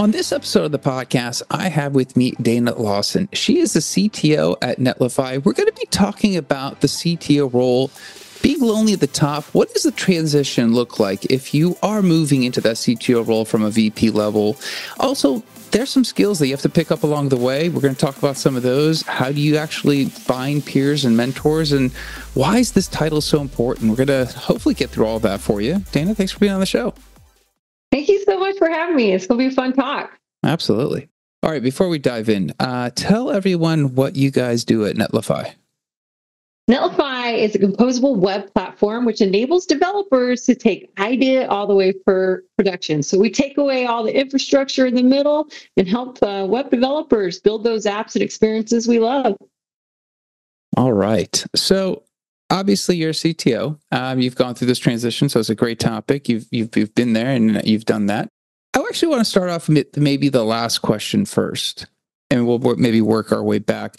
On this episode of the podcast, I have with me Dana Lawson. She is the CTO at Netlify. We're going to be talking about the CTO role, being lonely at the top. What does the transition look like if you are moving into that CTO role from a VP level? Also, there's some skills that you have to pick up along the way. We're going to talk about some of those. How do you actually find peers and mentors? And why is this title so important? We're going to hopefully get through all of that for you. Dana, thanks for being on the show. Thank you so much for having me. It's going to be a fun talk. Absolutely. All right, before we dive in, tell everyone what you guys do at Netlify. Netlify is a composable web platform which enables developers to take idea all the way for production. So we take away all the infrastructure in the middle and help web developers build those apps and experiences we love. All right. So obviously you're a CTO. You've gone through this transition, so it's a great topic. You've been there and you've done that. I actually want to start off with maybe the last question first, and we'll maybe work our way back.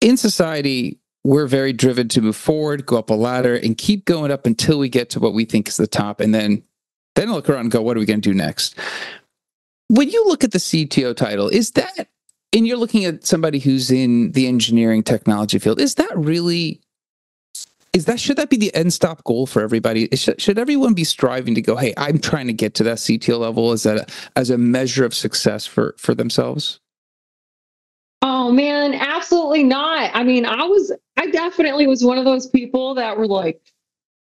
In society, we're very driven to move forward, go up a ladder, and keep going up until we get to what we think is the top, and then look around and go, what are we going to do next? When you look at the CTO title, is that, and you're looking at somebody who's in the engineering technology field, should that be the end stop goal for everybody? Should everyone be striving to go, hey, I'm trying to get to that CTO level as a measure of success for themselves? Oh man, absolutely not. I mean, I definitely was one of those people that were like,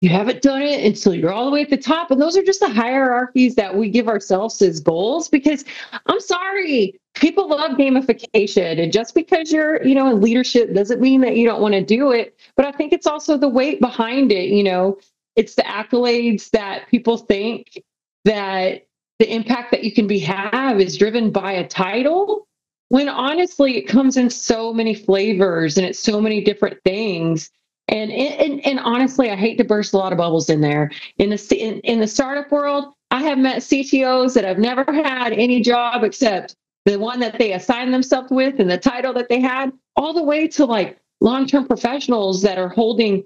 you haven't done it until you're all the way at the top. And those are just the hierarchies that we give ourselves as goals, because I'm sorry, people love gamification. And just because you're, in leadership doesn't mean that you don't want to do it. But I think it's also the weight behind it. It's the accolades that people think that the impact that you can have is driven by a title, when honestly it comes in so many flavors and it's so many different things. And honestly, I hate to burst a lot of bubbles in there. In the startup world, I have met CTOs that have never had any job except the one that they assigned themselves with and the title that they had, all the way to like long-term professionals that are holding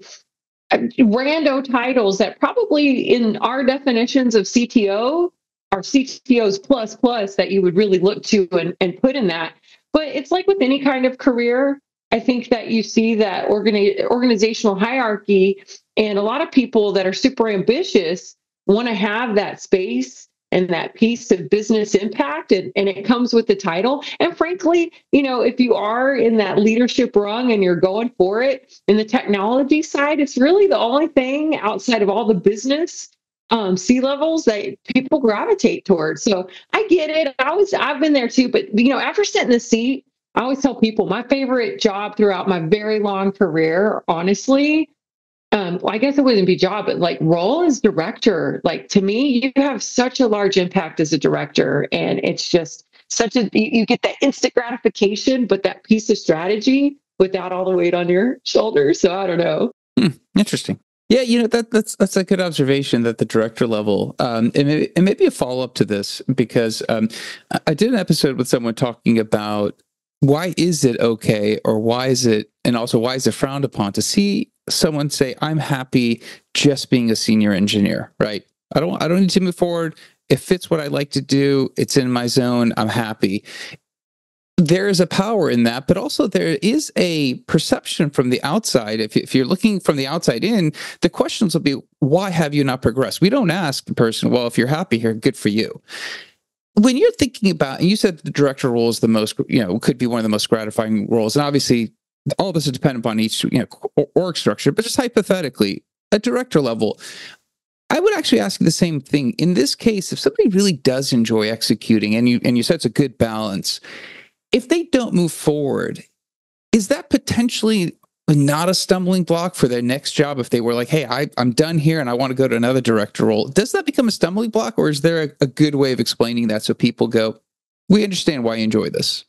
rando titles that probably in our definitions of CTO are CTOs plus that you would really look to and put in that. But it's like with any kind of career, I think that you see that organizational hierarchy, and a lot of people that are super ambitious want to have that space and that piece of business impact, and it comes with the title. And frankly, if you are in that leadership rung and you're going for it in the technology side, it's really the only thing outside of all the business C-levels that people gravitate towards. So I get it. I've been there too, but after sitting in the seat, I always tell people my favorite job throughout my very long career, honestly, I guess it wouldn't be job, but like role as director. Like to me, you have such a large impact as a director, and it's just you get that instant gratification, but that piece of strategy without all the weight on your shoulders. So I don't know. Interesting. Yeah, that's a good observation, that the director level, and maybe a follow-up to this, because I did an episode with someone talking about why is it okay, or why is it frowned upon to see someone say, I'm happy just being a senior engineer, right? I don't need to move forward. It fits what I like to do. It's in my zone. I'm happy. There is a power in that, but also there is a perception from the outside. If you're looking from the outside in, the questions will be, why have you not progressed? We don't ask the person, well, if you're happy here, good for you. When you're thinking about, and you said the director role is the most, could be one of the most gratifying roles. And obviously all this is dependent upon each, org structure, but just hypothetically, at director level, I would actually ask you the same thing. In this case, if somebody really does enjoy executing, and you said it's a good balance, if they don't move forward, is that potentially not a stumbling block for their next job? If they were like, hey, I'm done here and I want to go to another director role, does that become a stumbling block, or is there a good way of explaining that so people go, we understand why you enjoy this?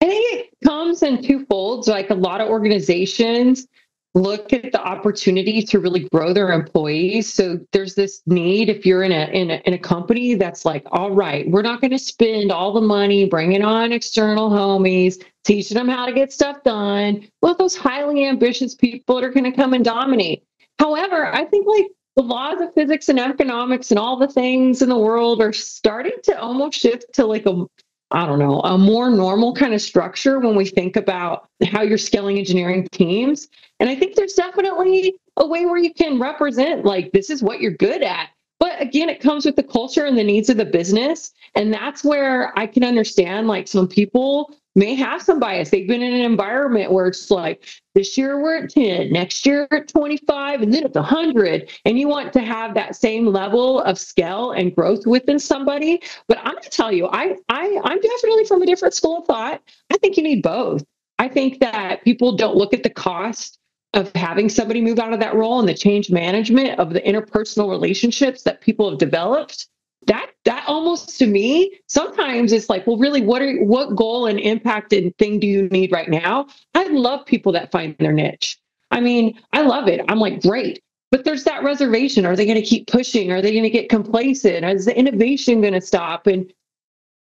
I think it comes in two folds. Like a lot of organizations look at the opportunity to really grow their employees. So there's this need, if you're in a company that's like, all right, we're not going to spend all the money bringing on external homies, teaching them how to get stuff done. Well, those highly ambitious people that are going to come and dominate. However, I think like the laws of physics and economics and all the things in the world are starting to almost shift to like a, I don't know, a more normal kind of structure when we think about how you're scaling engineering teams. And I think there's definitely a way where you can represent like this is what you're good at. But again, it comes with the culture and the needs of the business. And that's where I can understand like some people may have some bias. They've been in an environment where it's like, this year we're at 10, next year at 25, and then it's 100. And you want to have that same level of scale and growth within somebody. But I'm going to tell you, I'm definitely from a different school of thought. I think you need both. I think that people don't look at the cost of having somebody move out of that role and the change management of the interpersonal relationships that people have developed. That almost to me sometimes it's like, well, really, what goal and impact and thing do you need right now? I love people that find their niche. I mean, I love it. I'm like, great. But there's that reservation. Are they going to keep pushing? Are they going to get complacent? Is the innovation going to stop? And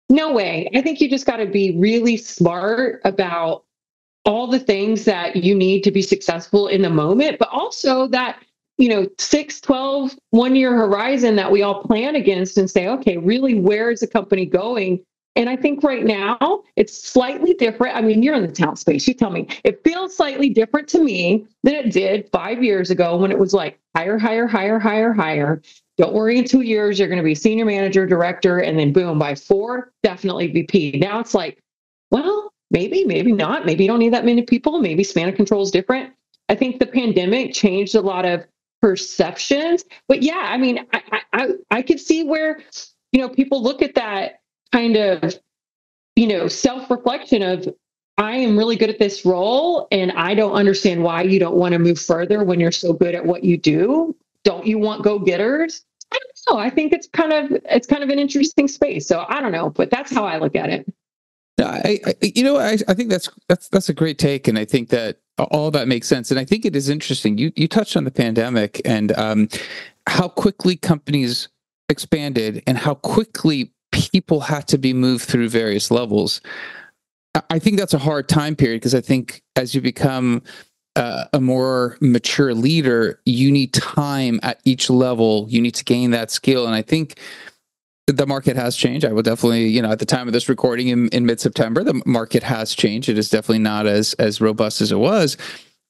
no way. I think you just got to be really smart about all the things that you need to be successful in the moment, but also that, 6, 12, 1 year horizon that we all plan against and say, okay, really, where is the company going? And I think right now it's slightly different. I mean, you're in the talent space. You tell me, it feels slightly different to me than it did 5 years ago when it was like hire, hire, hire, hire, hire. Don't worry, in 2 years, you're going to be senior manager, director, and then boom, by 4, definitely VP. Now it's like, well, maybe, maybe not. Maybe you don't need that many people. Maybe span of control is different. I think the pandemic changed a lot of perceptions. But yeah, I mean, I could see where, people look at that kind of, self-reflection of, I am really good at this role and I don't understand why you don't want to move further when you're so good at what you do. Don't you want go-getters? I don't know. I think it's kind of an interesting space. So I don't know, but that's how I look at it. I think that's a great take, and I think that all that makes sense. And I think it is interesting. You touched on the pandemic and how quickly companies expanded and how quickly people had to be moved through various levels. I think that's a hard time period because I think as you become a more mature leader, you need time at each level. You need to gain that skill, and I think the market has changed. I will definitely, at the time of this recording in mid-September, the market has changed. It is definitely not as robust as it was.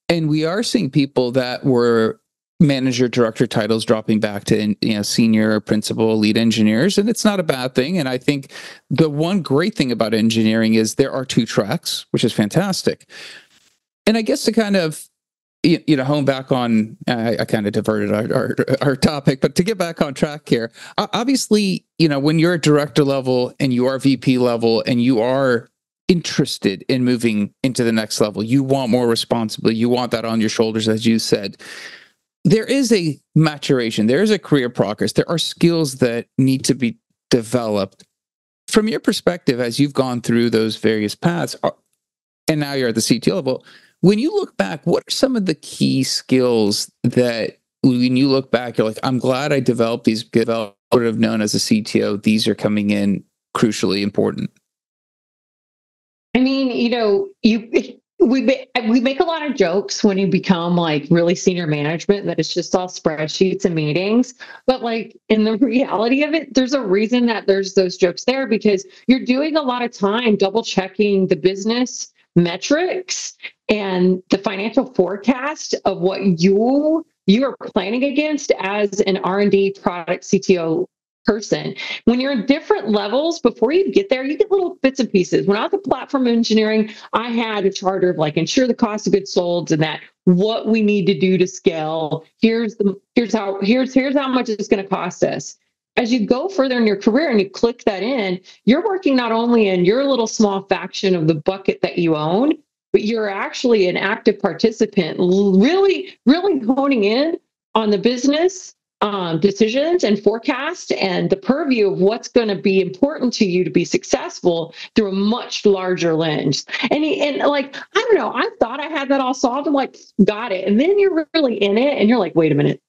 And we are seeing people that were manager, director titles dropping back to, senior, principal, lead engineers. And it's not a bad thing. And I think the one great thing about engineering is there are 2 tracks, which is fantastic. And I guess to kind of hone back on, I kind of diverted our topic, but to get back on track here, obviously, when you're at director level and you are VP level and you are interested in moving into the next level, you want more responsibility, you want that on your shoulders, as you said. There is a maturation, there is a career progress, there are skills that need to be developed. From your perspective, as you've gone through those various paths, and now you're at the CTO level, when you look back, what are some of the key skills that when you look back, you're like, I'm glad I developed these, I would have known as a CTO, these are coming in crucially important? I mean, we make a lot of jokes when you become like really senior management that it's just all spreadsheets and meetings. But like in the reality of it, there's a reason that there's those jokes there because you're doing a lot of time double checking the business metrics and the financial forecast of what you are planning against as an R&D product CTO person. When you're in different levels, before you get there, you get little bits and pieces. When I was at platform engineering, I had a charter of like ensure the cost of goods sold and that what we need to do to scale. Here's how much it's going to cost us. As you go further in your career and you click that in, you're working not only in your little small faction of the bucket that you own, but you're actually an active participant, really, really honing in on the business decisions and forecast and the purview of what's going to be important to you to be successful through a much larger lens. And like, I don't know, I thought I had that all solved. I'm like, got it. And then you're really in it and you're like, wait a minute,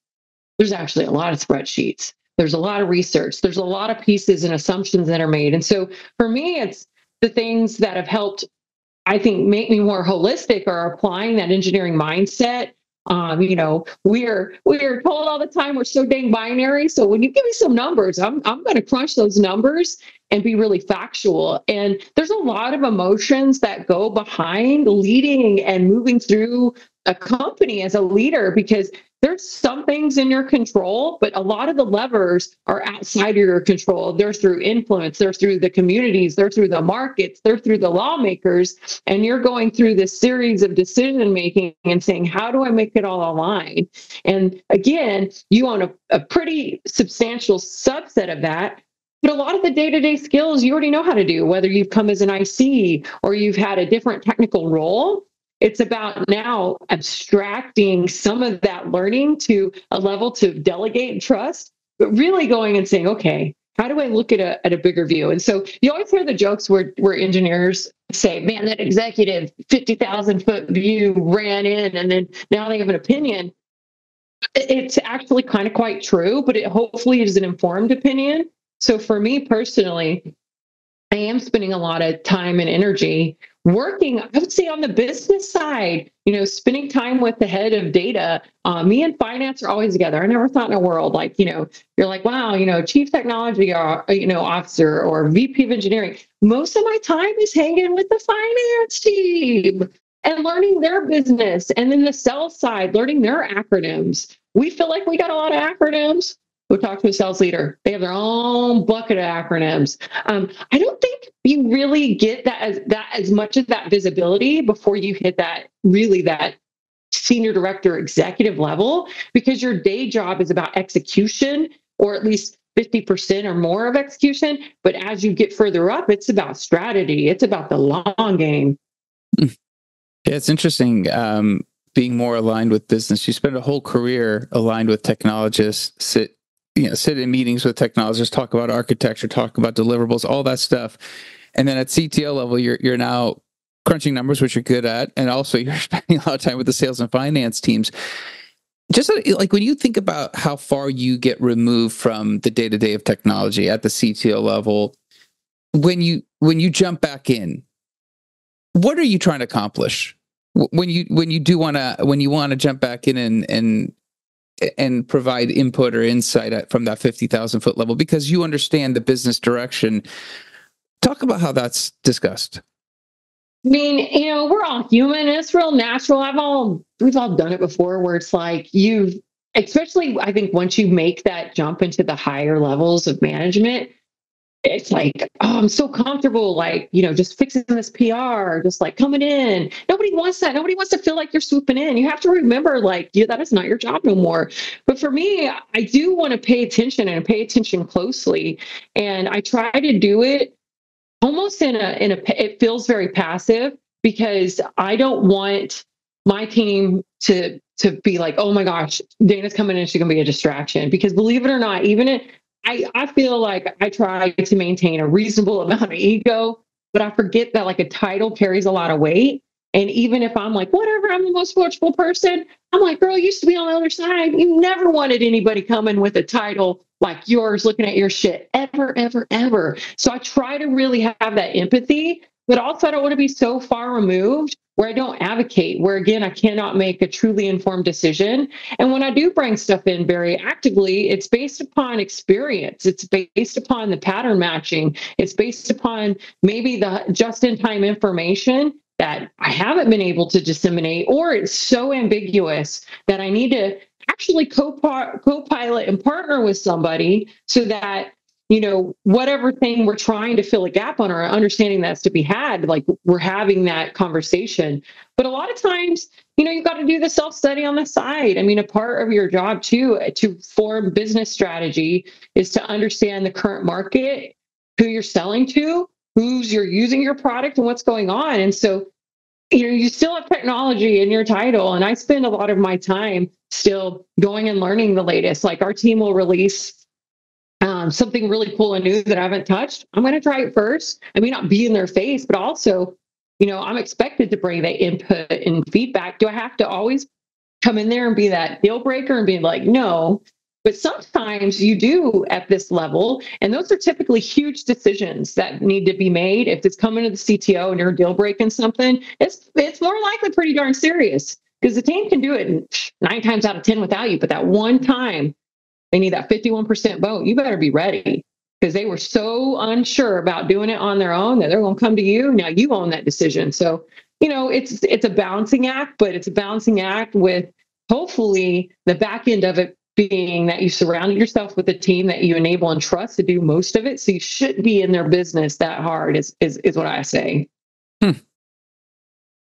there's actually a lot of spreadsheets. There's a lot of research. There's a lot of pieces and assumptions that are made. And so for me, it's the things that have helped, I think, make me more holistic are applying that engineering mindset We're told all the time we're so dang binary. So when you give me some numbers, I'm going to crunch those numbers and be really factual. And there's a lot of emotions that go behind leading and moving through a company as a leader, because there's some things in your control, but a lot of the levers are outside of your control. They're through influence, they're through the communities, they're through the markets, they're through the lawmakers. And you're going through this series of decision making and saying, how do I make it all align? And again, you own a pretty substantial subset of that. But a lot of the day-to-day skills you already know how to do, whether you've come as an IC or you've had a different technical role. It's about now abstracting some of that learning to a level to delegate and trust, but really going and saying, okay, how do I look at a bigger view? And so you always hear the jokes where engineers say, man, that executive 50,000-foot view ran in and then now they have an opinion. It's actually kind of quite true, but it hopefully is an informed opinion. So for me personally, I am spending a lot of time and energy working, I would say, on the business side, spending time with the head of data. Me and finance are always together. I never thought in a world like, you're like, wow, chief technology officer or VP of engineering. Most of my time is hanging with the finance team and learning their business. And then the sales side, learning their acronyms. We feel like we got a lot of acronyms. Go talk to a sales leader. They have their own bucket of acronyms. I don't think you really get as much of that visibility before you hit that senior director executive level, because your day job is about execution, or at least 50% or more of execution. But as you get further up, it's about strategy. It's about the long game. Yeah, it's interesting. Being more aligned with business. You spend a whole career aligned with technologists, sit in meetings with technologists, talk about architecture, talk about deliverables, all that stuff. And then at CTO level, you're now crunching numbers, which you're good at. And also you're spending a lot of time with the sales and finance teams. Just like when you think about how far you get removed from the day-to-day of technology at the CTO level, when you jump back in, what are you trying to accomplish? When you want to jump back in and provide input or insight from that 50,000-foot level, because you understand the business direction. Talk about how that's discussed. I mean, we're all human. It's real natural. We've all done it before, where it's like especially I think once you make that jump into the higher levels of management, it's like, oh, I'm so comfortable, like, just fixing this PR, just like coming in. Nobody wants that. Nobody wants to feel like you're swooping in. You have to remember, like, that is not your job no more. But for me, I do want to pay attention and pay attention closely. And I try to do it almost it feels very passive, because I don't want my team to be like, oh my gosh, Dana's coming in, she's going to be a distraction. Because believe it or not, I feel like I try to maintain a reasonable amount of ego, but I forget that like a title carries a lot of weight. And even if I'm like, whatever, I'm the most approachable person, I'm like, girl, you used to be on the other side. You never wanted anybody coming with a title like yours looking at your shit ever, ever, ever. So I try to really have that empathy, but also I don't want to be so far removed where I don't advocate, where again, I cannot make a truly informed decision. And when I do bring stuff in very actively, it's based upon experience. It's based upon the pattern matching. It's based upon maybe the just-in-time information that I haven't been able to disseminate, or it's so ambiguous that I need to actually co-pilot and partner with somebody so that, whatever thing we're trying to fill a gap on or understanding that's to be had, like we're having that conversation. But a lot of times, you've got to do the self-study on the side. I mean, a part of your job too, to form business strategy, is to understand the current market, who you're selling to, who's you're using your product, and what's going on. And so, you still have technology in your title. And I spend a lot of my time still going and learning the latest. Like our team will release something really cool and new that I haven't touched. I'm going to try it first. I may not be in their face, but also, I'm expected to bring that input and feedback. Do I have to always come in there and be that deal breaker and be like, no? But sometimes you do at this level. And those are typically huge decisions that need to be made. If it's coming to the CTO and you're deal breaking something, it's more likely pretty darn serious. because the team can do it 9 times out of 10 without you. But that one time they need that 51% vote, you better be ready, because they were so unsure about doing it on their own that they're going to come to you. Now you own that decision. So, it's a balancing act, but it's a balancing act with hopefully the back end of it being that you surrounded yourself with a team that you enable and trust to do most of it. So you shouldn't be in their business that hard is what I say.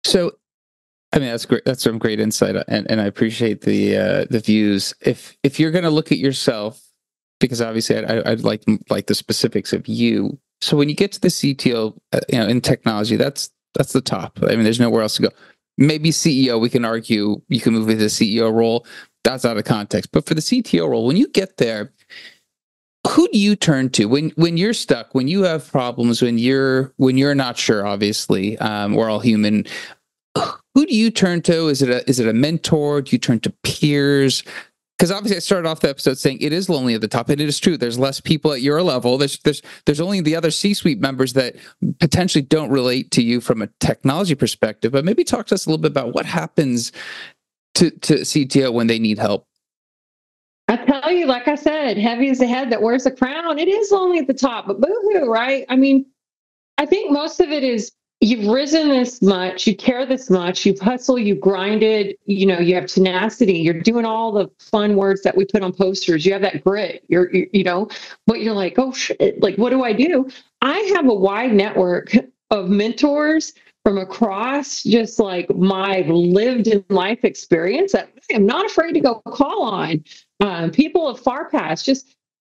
So, I mean, that's great. That's some great insight, and I appreciate the views. If you're going to look at yourself, because obviously I'd like the specifics of you. So when you get to the CTO, in technology, that's the top. I mean, there's nowhere else to go. Maybe CEO, we can argue you can move into the CEO role. That's out of context. But for the CTO role, when you get there, who do you turn to when you're stuck, when you have problems, when you're not sure? Obviously, we're all human. Who do you turn to? Is it a mentor? Do you turn to peers? Because obviously, I started off the episode saying it is lonely at the top, and it is true. There's less people at your level. There's only the other C-suite members that potentially don't relate to you from a technology perspective. But maybe talk to us a little bit about what happens to CTO when they need help. I tell you, like I said, heavy is the head that wears the crown. It is lonely at the top, but boo-hoo, right? I mean, I think most of it is you've risen this much, you care this much, you've hustled, you've grinded, you have tenacity, you're doing all the fun words that we put on posters, you have that grit, but you're like, oh shit, like, what do I do? I have a wide network of mentors from across just like my lived in life experience that I am not afraid to go call on. People of far past.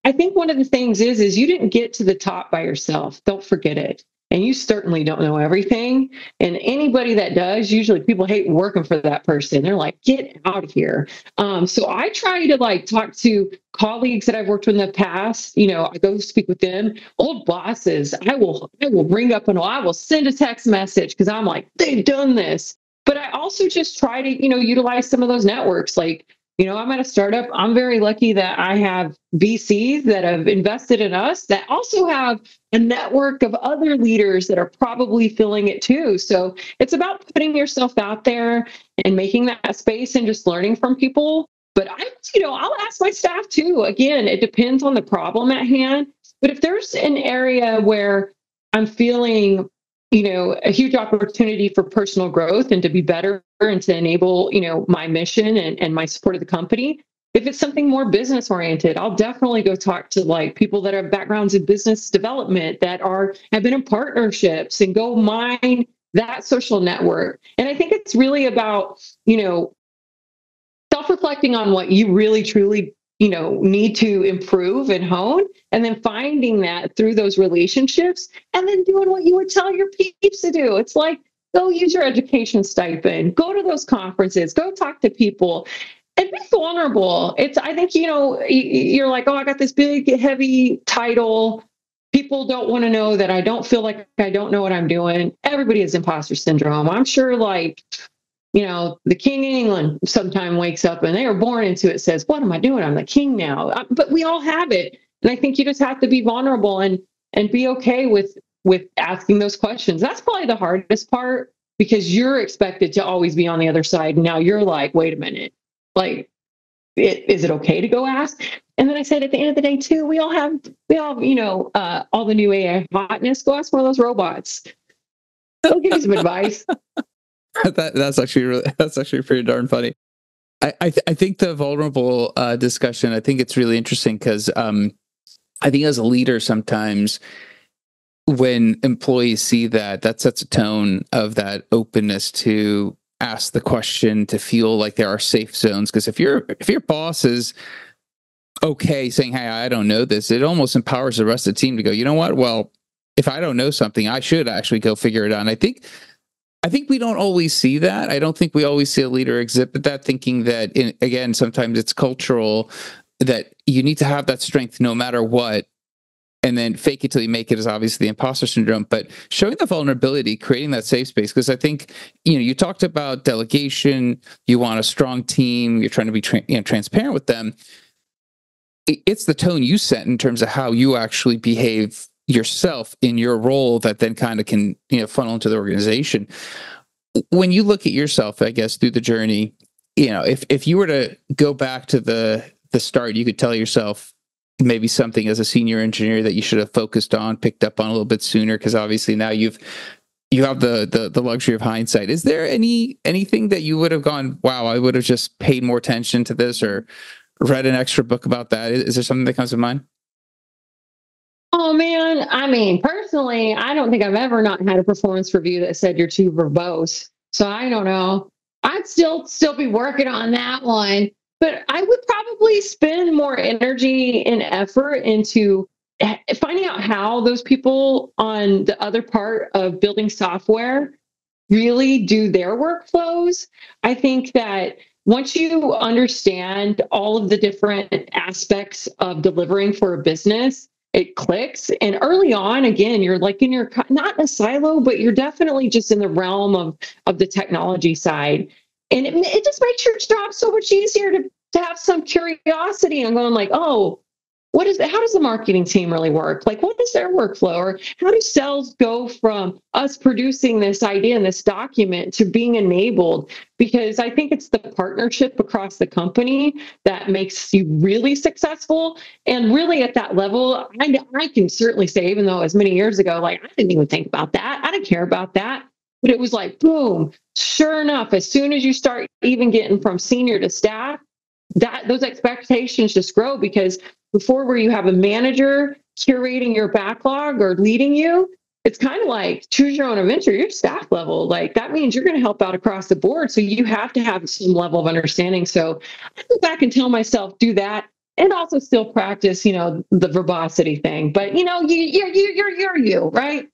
I think one of the things is you didn't get to the top by yourself. Don't forget it. And you certainly don't know everything. And anybody that does, usually people hate working for that person. They're like, get out of here. So I try to talk to colleagues that I've worked with in the past. I go speak with them, old bosses. I will ring up and I will send a text message because I'm like, they've done this. But I also just try to, utilize some of those networks. I'm at a startup. I'm very lucky that I have VCs that have invested in us that also have a network of other leaders that are probably feeling it too. So it's about putting yourself out there and making that space and just learning from people. But I'll ask my staff too. Again, it depends on the problem at hand. But if there's an area where I'm feeling a huge opportunity for personal growth and to be better and to enable, my mission and my support of the company. If it's something more business oriented, I'll definitely go talk to people that have backgrounds in business development that have been in partnerships and go mine that social network. And I think it's really about, self-reflecting on what you really truly need to improve and hone, and then finding that through those relationships and then doing what you would tell your peeps to do. It's like, go use your education stipend, go to those conferences, go talk to people and be vulnerable. I think, you're like, oh, I got this big, heavy title. People don't want to know that I don't feel like I don't know what I'm doing. Everybody has imposter syndrome. I'm sure the king in England sometime wakes up and they are born into it, says, what am I doing? I'm the king now. But we all have it. And I think you just have to be vulnerable and be okay with asking those questions. That's probably the hardest part because you're expected to always be on the other side. Now you're like, wait a minute, is it okay to go ask? And then I said, at the end of the day too, we all have, all the new AI hotness. Go ask one of those robots. They'll give you some advice. That's actually pretty darn funny. I think the vulnerable discussion, I think it's really interesting because I think as a leader, sometimes when employees see that sets a tone of that openness to ask the question, to feel like there are safe zones. Because if your boss is okay saying, hey, I don't know this, it almost empowers the rest of the team to go, you know what? Well, if I don't know something, I should actually go figure it out. And I think we don't always see that. I don't think we always see a leader exhibit that, thinking that, again, sometimes it's cultural, that you need to have that strength no matter what, and then fake it till you make it is obviously the imposter syndrome. But showing the vulnerability, creating that safe space, because I think, you talked about delegation, you want a strong team, you're trying to be transparent with them. It's the tone you set in terms of how you actually behave yourself in your role that then kind of can funnel into the organization. When you look at yourself, I guess, through the journey, if you were to go back to the start, you could tell yourself maybe something as a senior engineer that you should have focused on, picked up on a little bit sooner, because obviously now you have the luxury of hindsight. Is there anything that you would have gone, wow, I would have just paid more attention to this, or read an extra book about that? Is there something that comes to mind? Oh man, I mean, personally, I don't think I've ever not had a performance review that said you're too verbose. So I don't know. I'd still be working on that one, but I would probably spend more energy and effort into finding out how those people on the other part of building software really do their workflows. I think that once you understand all of the different aspects of delivering for a business, it clicks. And early on, again, you're like in your not in a silo, but you're definitely just in the realm of the technology side. And it just makes your job so much easier to have some curiosity and going like, oh, how does the marketing team really work? Like, what is their workflow? Or how do sales go from us producing this idea in this document to being enabled? Because I think it's the partnership across the company that makes you really successful. And really at that level, I can certainly say, even though it was many years ago, like I didn't even think about that. I didn't care about that. But it was like, boom, sure enough, as soon as you start even getting from senior to staff, that those expectations just grow, because before, where you have a manager curating your backlog or leading you, it's kind of like choose your own adventure. You're staff level. Like that means you're going to help out across the board. So you have to have some level of understanding. So I go back and tell myself, do that. And also still practice, the verbosity thing. But you're you, right?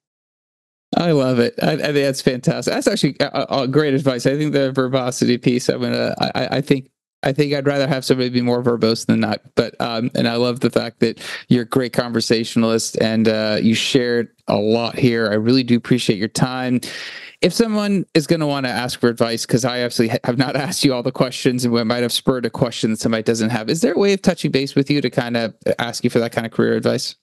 I love it. I think that's fantastic. That's actually a great advice. I think the verbosity piece, I think I'd rather have somebody be more verbose than not. But and I love the fact that you're a great conversationalist, and you shared a lot here. I really do appreciate your time. If someone is going to want to ask for advice, because I absolutely have not asked you all the questions, and we might have spurred a question that somebody doesn't have, is there a way of touching base with you to kind of ask you for that kind of career advice?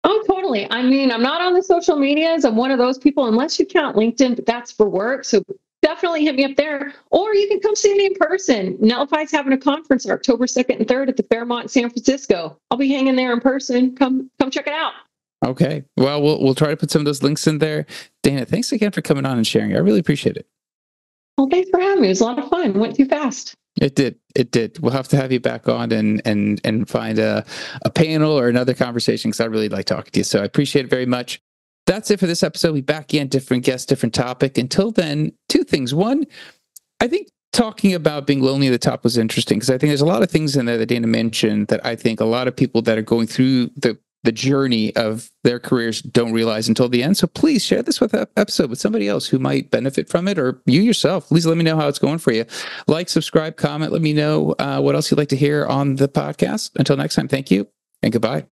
Oh, totally. I mean, I'm not on the social medias. I'm one of those people, unless you count LinkedIn, but that's for work. So definitely hit me up there. Or you can come see me in person. Netlify's having a conference October 2nd and 3rd at the Fairmont in San Francisco. I'll be hanging there in person. Come check it out. Okay. Well, we'll try to put some of those links in there. Dana, thanks again for coming on and sharing. I really appreciate it. Well, thanks for having me. It was a lot of fun. It went too fast. It did. It did. We'll have to have you back on and find a panel or another conversation, because I really like talking to you. So I appreciate it very much. That's it for this episode. We'll be back again, different guest, different topic. Until then, two things. One, I think talking about being lonely at the top was interesting, because I think there's a lot of things in there that Dana mentioned that I think a lot of people that are going through the journey of their careers don't realize until the end. So please share this episode with somebody else who might benefit from it, or you yourself. Please let me know how it's going for you. Like, subscribe, comment, let me know what else you'd like to hear on the podcast. Until next time, thank you and goodbye.